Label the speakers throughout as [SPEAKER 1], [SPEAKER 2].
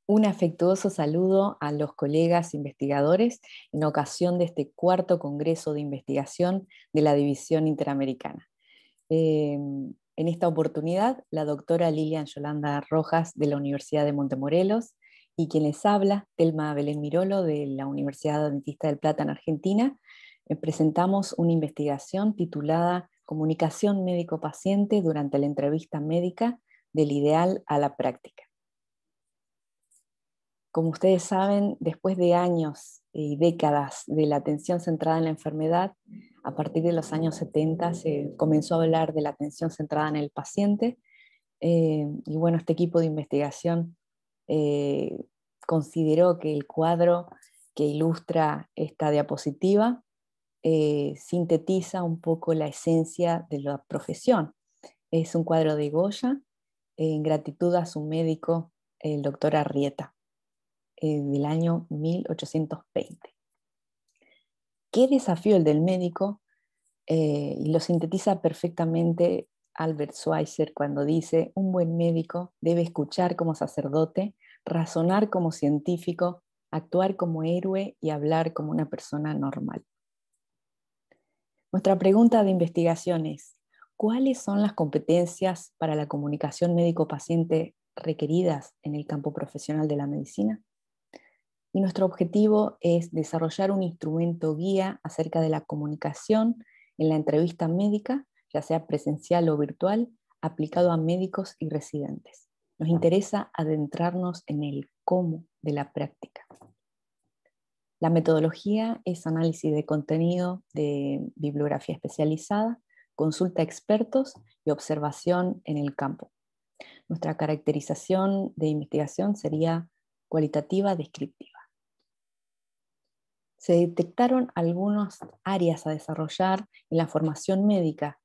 [SPEAKER 1] Un afectuoso saludo a los colegas investigadores en ocasión de este cuarto Congreso de Investigación de la División Interamericana. En esta oportunidad, la doctora Lilian Yolanda Rojas de la Universidad de Montemorelos y quien les habla, Telma Belén Mirolo de la Universidad Adventista del Plata en Argentina, presentamos una investigación titulada Comunicación médico-paciente durante la entrevista médica del ideal a la práctica. Como ustedes saben, después de años y décadas de la atención centrada en la enfermedad, a partir de los años 70 se comenzó a hablar de la atención centrada en el paciente. Y bueno, este equipo de investigación consideró que el cuadro que ilustra esta diapositiva sintetiza un poco la esencia de la profesión. Es un cuadro de Goya en gratitud a su médico, el doctor Arrieta, del año 1820. ¿Qué desafío el del médico? Y lo sintetiza perfectamente Albert Schweitzer cuando dice: un buen médico debe escuchar como sacerdote, razonar como científico, actuar como héroe y hablar como una persona normal. Nuestra pregunta de investigación es: ¿cuáles son las competencias para la comunicación médico-paciente requeridas en el campo profesional de la medicina? Y nuestro objetivo es desarrollar un instrumento guía acerca de la comunicación en la entrevista médica, ya sea presencial o virtual, aplicado a médicos y residentes. Nos interesa adentrarnos en el cómo de la práctica. La metodología es análisis de contenido de bibliografía especializada, consulta a expertos y observación en el campo. Nuestra caracterización de investigación sería cualitativa descriptiva. Se detectaron algunas áreas a desarrollar en la formación médica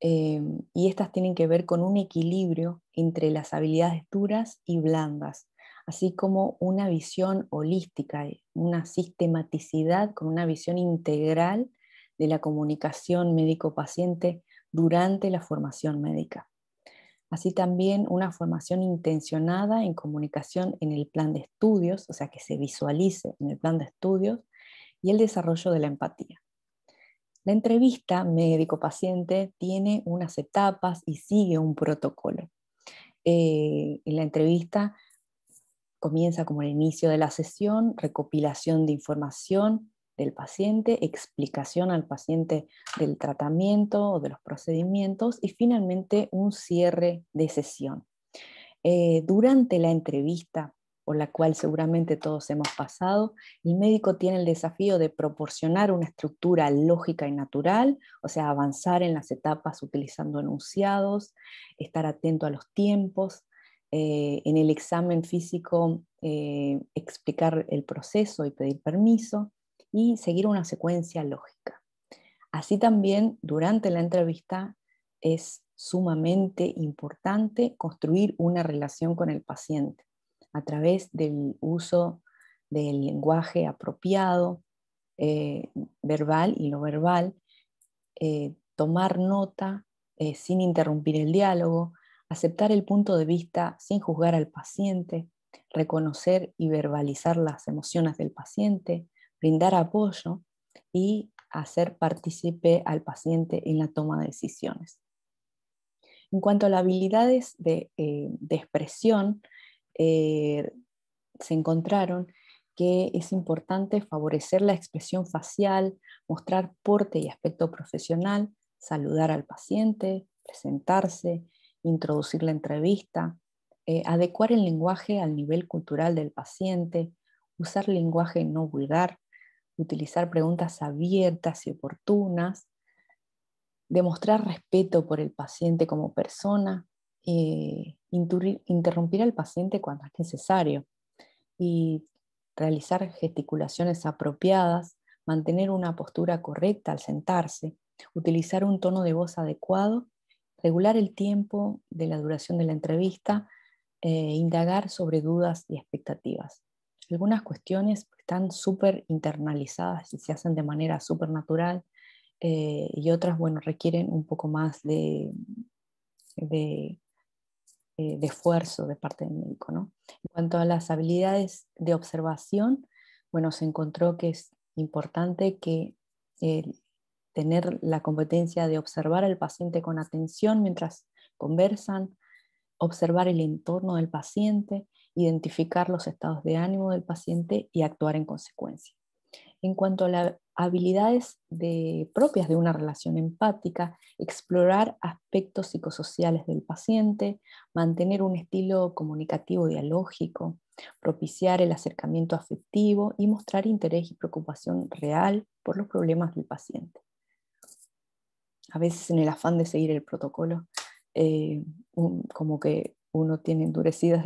[SPEAKER 1] y estas tienen que ver con un equilibrio entre las habilidades duras y blandas, así como una visión holística, una sistematicidad con una visión integral de la comunicación médico-paciente durante la formación médica. Así también una formación intencionada en comunicación en el plan de estudios, o sea, que se visualice en el plan de estudios, y el desarrollo de la empatía. La entrevista médico-paciente tiene unas etapas y sigue un protocolo. En la entrevista comienza como el inicio de la sesión, recopilación de información del paciente, explicación al paciente del tratamiento o de los procedimientos y finalmente un cierre de sesión. Durante la entrevista, por la cual seguramente todos hemos pasado, el médico tiene el desafío de proporcionar una estructura lógica y natural, o sea, avanzar en las etapas utilizando enunciados, estar atento a los tiempos, en el examen físico explicar el proceso y pedir permiso, y seguir una secuencia lógica. Así también, durante la entrevista, es sumamente importante construir una relación con el paciente a través del uso del lenguaje apropiado, verbal y no verbal, tomar nota sin interrumpir el diálogo, aceptar el punto de vista sin juzgar al paciente, reconocer y verbalizar las emociones del paciente, brindar apoyo y hacer partícipe al paciente en la toma de decisiones. En cuanto a las habilidades de expresión, se encontraron que es importante favorecer la expresión facial, mostrar porte y aspecto profesional, saludar al paciente, presentarse, introducir la entrevista, adecuar el lenguaje al nivel cultural del paciente, usar lenguaje no vulgar, utilizar preguntas abiertas y oportunas, demostrar respeto por el paciente como persona, interrumpir al paciente cuando es necesario y realizar gesticulaciones apropiadas, mantener una postura correcta al sentarse, utilizar un tono de voz adecuado, regular el tiempo de la duración de la entrevista, indagar sobre dudas y expectativas. Algunas cuestiones están súper internalizadas y se hacen de manera súper natural, y otras, bueno, requieren un poco más de de esfuerzo de parte del médico, ¿no? En cuanto a las habilidades de observación, bueno, se encontró que es importante que tener la competencia de observar al paciente con atención mientras conversan, observar el entorno del paciente, identificar los estados de ánimo del paciente y actuar en consecuencia. En cuanto a las habilidades propias de una relación empática, explorar aspectos psicosociales del paciente, mantener un estilo comunicativo dialógico, propiciar el acercamiento afectivo y mostrar interés y preocupación real por los problemas del paciente. A veces en el afán de seguir el protocolo, como que uno tiene endurecidos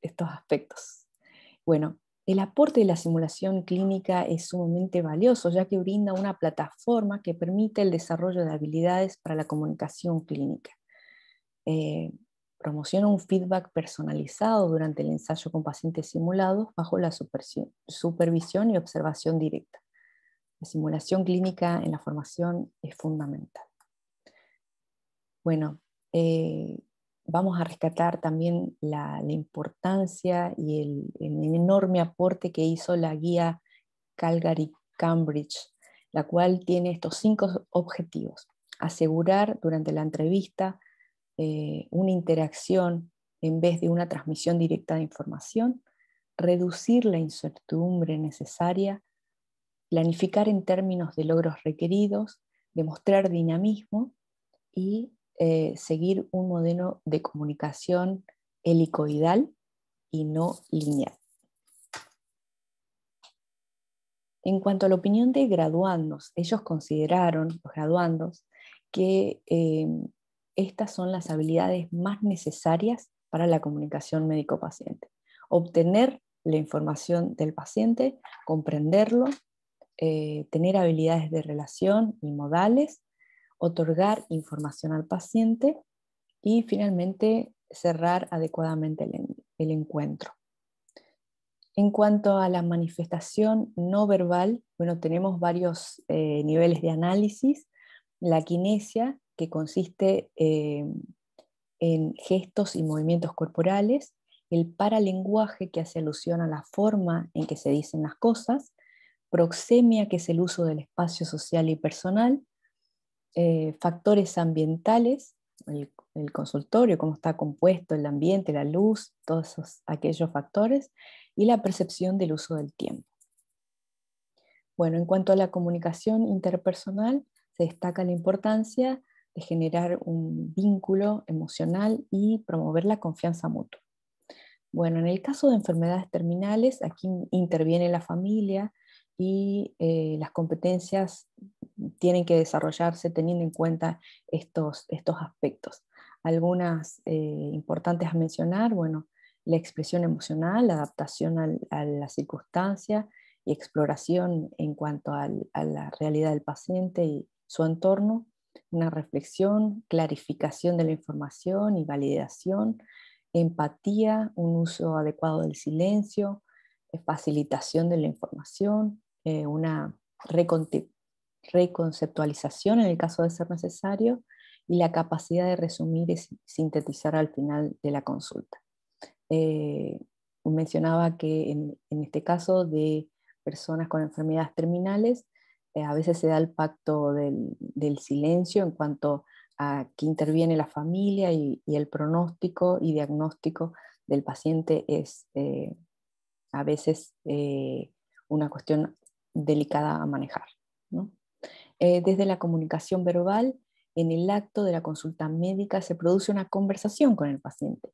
[SPEAKER 1] estos aspectos. Bueno, el aporte de la simulación clínica es sumamente valioso, ya que brinda una plataforma que permite el desarrollo de habilidades para la comunicación clínica. Promociona un feedback personalizado durante el ensayo con pacientes simulados bajo la supervisión y observación directa. La simulación clínica en la formación es fundamental. Bueno, vamos a rescatar también la importancia y el enorme aporte que hizo la guía Calgary-Cambridge, la cual tiene estos 5 objetivos. Asegurar durante la entrevista una interacción en vez de una transmisión directa de información, reducir la incertidumbre necesaria, planificar en términos de logros requeridos, demostrar dinamismo y seguir un modelo de comunicación helicoidal y no lineal. En cuanto a la opinión de graduandos, ellos consideraron, los graduandos, que estas son las habilidades más necesarias para la comunicación médico-paciente. Obtener la información del paciente, comprenderlo, tener habilidades de relación y modales, otorgar información al paciente y finalmente cerrar adecuadamente el encuentro. En cuanto a la manifestación no verbal, bueno, tenemos varios niveles de análisis. La kinesia, que consiste en gestos y movimientos corporales, el paralenguaje, que hace alusión a la forma en que se dicen las cosas, proxemia, que es el uso del espacio social y personal, factores ambientales, el consultorio, cómo está compuesto el ambiente, la luz, todos aquellos factores, y la percepción del uso del tiempo. Bueno, en cuanto a la comunicación interpersonal, se destaca la importancia de generar un vínculo emocional y promover la confianza mutua. Bueno, en el caso de enfermedades terminales, aquí interviene la familia y las competencias tienen que desarrollarse teniendo en cuenta estos aspectos. Algunas importantes a mencionar, bueno, la expresión emocional, la adaptación a la circunstancia y exploración en cuanto a la realidad del paciente y su entorno, una reflexión, clarificación de la información y validación, empatía, un uso adecuado del silencio, facilitación de la información, una reconceptualización en el caso de ser necesario y la capacidad de resumir y sintetizar al final de la consulta. Mencionaba que en este caso de personas con enfermedades terminales, a veces se da el pacto del silencio en cuanto a que interviene la familia y el pronóstico y diagnóstico del paciente es a veces una cuestión delicada a manejar, ¿no? Desde la comunicación verbal, en el acto de la consulta médica se produce una conversación con el paciente,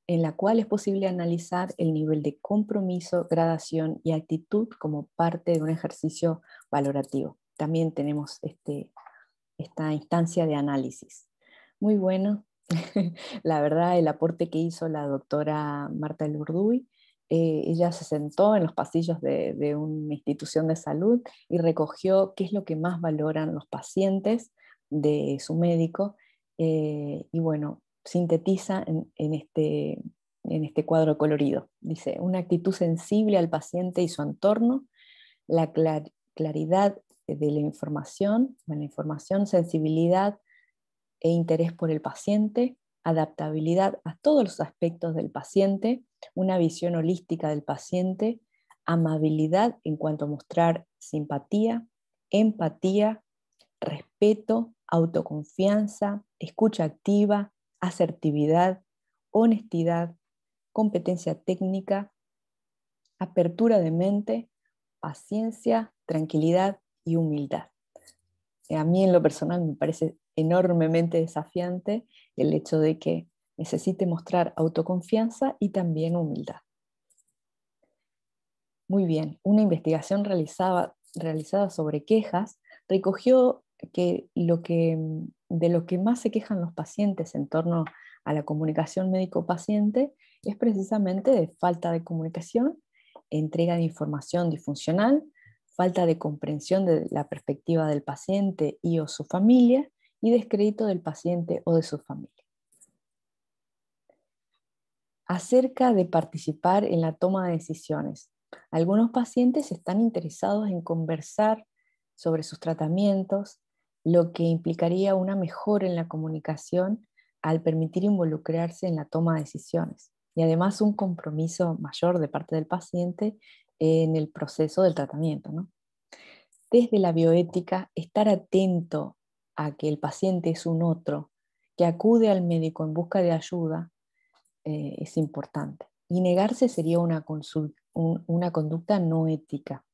[SPEAKER 1] en la cual es posible analizar el nivel de compromiso, gradación y actitud como parte de un ejercicio valorativo. También tenemos esta instancia de análisis. Muy bueno, la verdad, el aporte que hizo la doctora Marta Elurduy. Ella se sentó en los pasillos de una institución de salud y recogió qué es lo que más valoran los pacientes de su médico, y bueno, sintetiza en este cuadro colorido. Dice, una actitud sensible al paciente y su entorno, la claridad de la información, sensibilidad e interés por el paciente, adaptabilidad a todos los aspectos del paciente, una visión holística del paciente, amabilidad en cuanto a mostrar simpatía, empatía, respeto, autoconfianza, escucha activa, asertividad, honestidad, competencia técnica, apertura de mente, paciencia, tranquilidad y humildad. A mí en lo personal me parece enormemente desafiante el hecho de que necesite mostrar autoconfianza y también humildad. Muy bien, una investigación realizada sobre quejas recogió que de lo que más se quejan los pacientes en torno a la comunicación médico-paciente es precisamente de falta de comunicación, entrega de información disfuncional, falta de comprensión de la perspectiva del paciente y o su familia y descrédito del paciente o de su familia. Acerca de participar en la toma de decisiones. Algunos pacientes están interesados en conversar sobre sus tratamientos, lo que implicaría una mejora en la comunicación al permitir involucrarse en la toma de decisiones y además un compromiso mayor de parte del paciente en el proceso del tratamiento, ¿no? Desde la bioética, estar atento a que el paciente es un otro que acude al médico en busca de ayuda es importante. Y negarse sería una conducta no ética.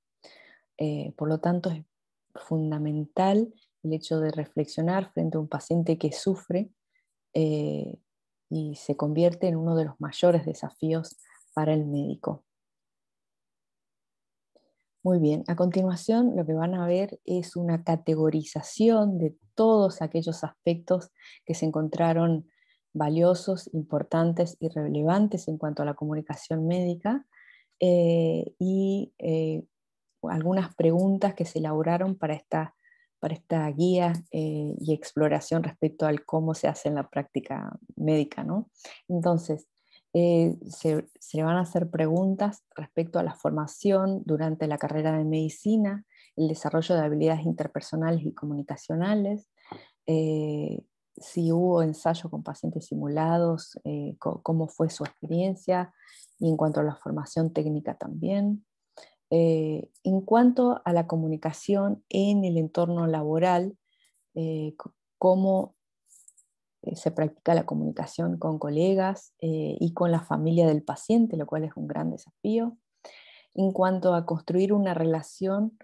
[SPEAKER 1] Por lo tanto, es fundamental el hecho de reflexionar frente a un paciente que sufre eh, y se convierte en uno de los mayores desafíos para el médico. Muy bien, a continuación lo que van a ver es una categorización de todos aquellos aspectos que se encontraron valiosos, importantes y relevantes en cuanto a la comunicación médica y algunas preguntas que se elaboraron para esta guía y exploración respecto al cómo se hace en la práctica médica, ¿no? Entonces, se le van a hacer preguntas respecto a la formación durante la carrera de medicina, el desarrollo de habilidades interpersonales y comunicacionales, eh, si hubo ensayo con pacientes simulados, cómo fue su experiencia, y en cuanto a la formación técnica también. En cuanto a la comunicación en el entorno laboral, cómo se practica la comunicación con colegas y con la familia del paciente, lo cual es un gran desafío. En cuanto a construir una relación,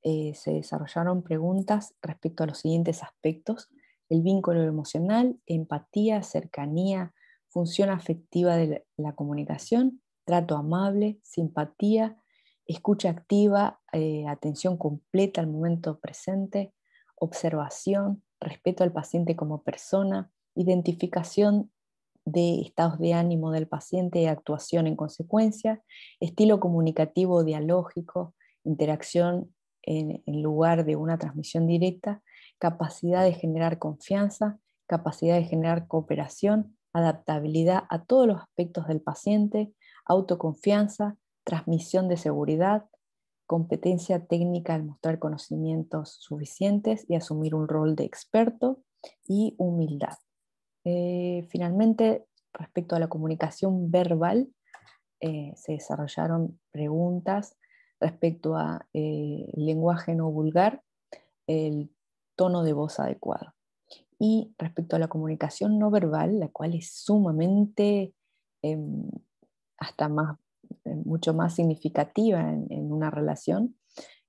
[SPEAKER 1] se desarrollaron preguntas respecto a los siguientes aspectos: el vínculo emocional, empatía, cercanía, función afectiva de la comunicación, trato amable, simpatía, escucha activa, atención completa al momento presente, observación, respeto al paciente como persona, identificación de estados de ánimo del paciente y actuación en consecuencia, estilo comunicativo dialógico, interacción en lugar de una transmisión directa, capacidad de generar confianza, capacidad de generar cooperación, adaptabilidad a todos los aspectos del paciente, autoconfianza, transmisión de seguridad, competencia técnica al mostrar conocimientos suficientes y asumir un rol de experto, y humildad. Finalmente, respecto a la comunicación verbal, se desarrollaron preguntas respecto a lenguaje no vulgar, el tono de voz adecuado. Y respecto a la comunicación no verbal, la cual es sumamente, em, hasta más, mucho más significativa en una relación,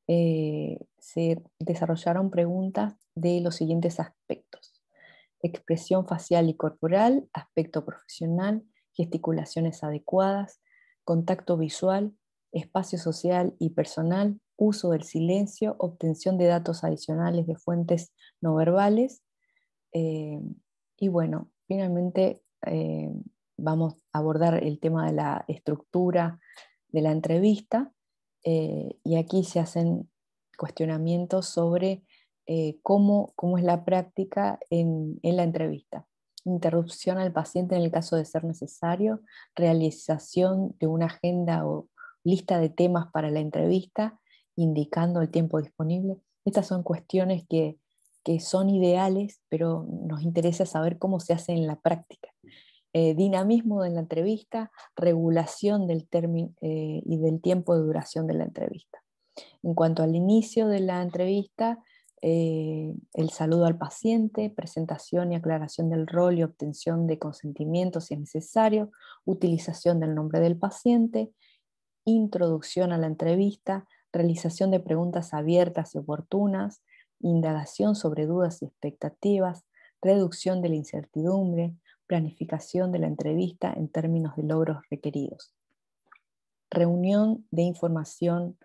[SPEAKER 1] se desarrollaron preguntas de los siguientes aspectos: expresión facial y corporal, aspecto profesional, gesticulaciones adecuadas, contacto visual, espacio social y personal, uso del silencio, obtención de datos adicionales de fuentes no verbales. eh, y bueno, finalmente vamos a abordar el tema de la estructura de la entrevista, y aquí se hacen cuestionamientos sobre cómo es la práctica en la entrevista. Interrupción al paciente en el caso de ser necesario, realización de una agenda o lista de temas para la entrevista, indicando el tiempo disponible. Estas son cuestiones que que son ideales, pero nos interesa saber cómo se hace en la práctica. Dinamismo de la entrevista, regulación del término y del tiempo de duración de la entrevista. En cuanto al inicio de la entrevista, el saludo al paciente, presentación y aclaración del rol y obtención de consentimiento si es necesario, utilización del nombre del paciente, introducción a la entrevista, realización de preguntas abiertas y oportunas, indagación sobre dudas y expectativas, reducción de la incertidumbre, planificación de la entrevista en términos de logros requeridos, reunión de información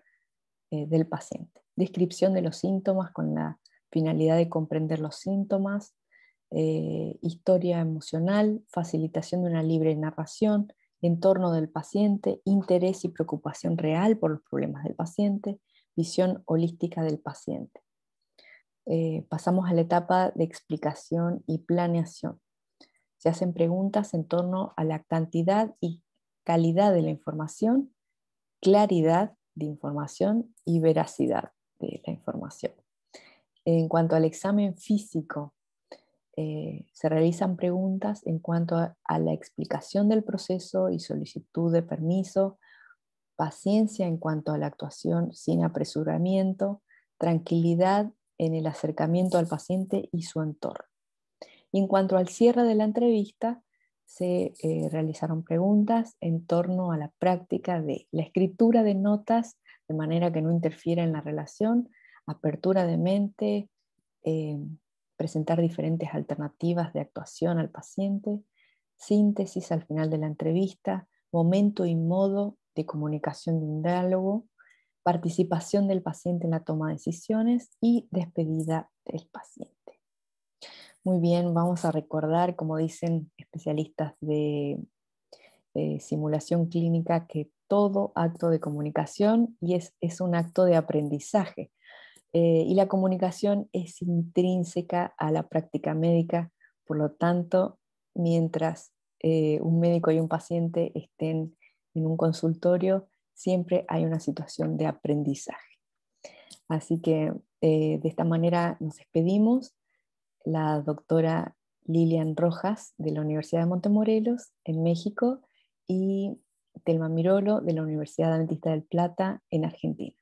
[SPEAKER 1] del paciente, descripción de los síntomas con la finalidad de comprender los síntomas, historia emocional, facilitación de una libre narración, entorno del paciente, interés y preocupación real por los problemas del paciente, visión holística del paciente. Pasamos a la etapa de explicación y planeación. Se hacen preguntas en torno a la cantidad y calidad de la información, claridad de información y veracidad de la información. En cuanto al examen físico, se realizan preguntas en cuanto a la explicación del proceso y solicitud de permiso, paciencia en cuanto a la actuación sin apresuramiento, tranquilidad en el acercamiento al paciente y su entorno. Y en cuanto al cierre de la entrevista, se realizaron preguntas en torno a la práctica de la escritura de notas de manera que no interfiera en la relación, apertura de mente, eh, presentar diferentes alternativas de actuación al paciente, síntesis al final de la entrevista, momento y modo de comunicación de un diálogo, participación del paciente en la toma de decisiones y despedida del paciente. Muy bien, vamos a recordar, como dicen especialistas de simulación clínica, que todo acto de comunicación es un acto de aprendizaje. Y la comunicación es intrínseca a la práctica médica, por lo tanto, mientras un médico y un paciente estén en un consultorio, siempre hay una situación de aprendizaje. Así que de esta manera nos despedimos. La doctora Lilian Rojas de la Universidad de Montemorelos en México y Telma Mirolo de la Universidad Adventista del Plata en Argentina.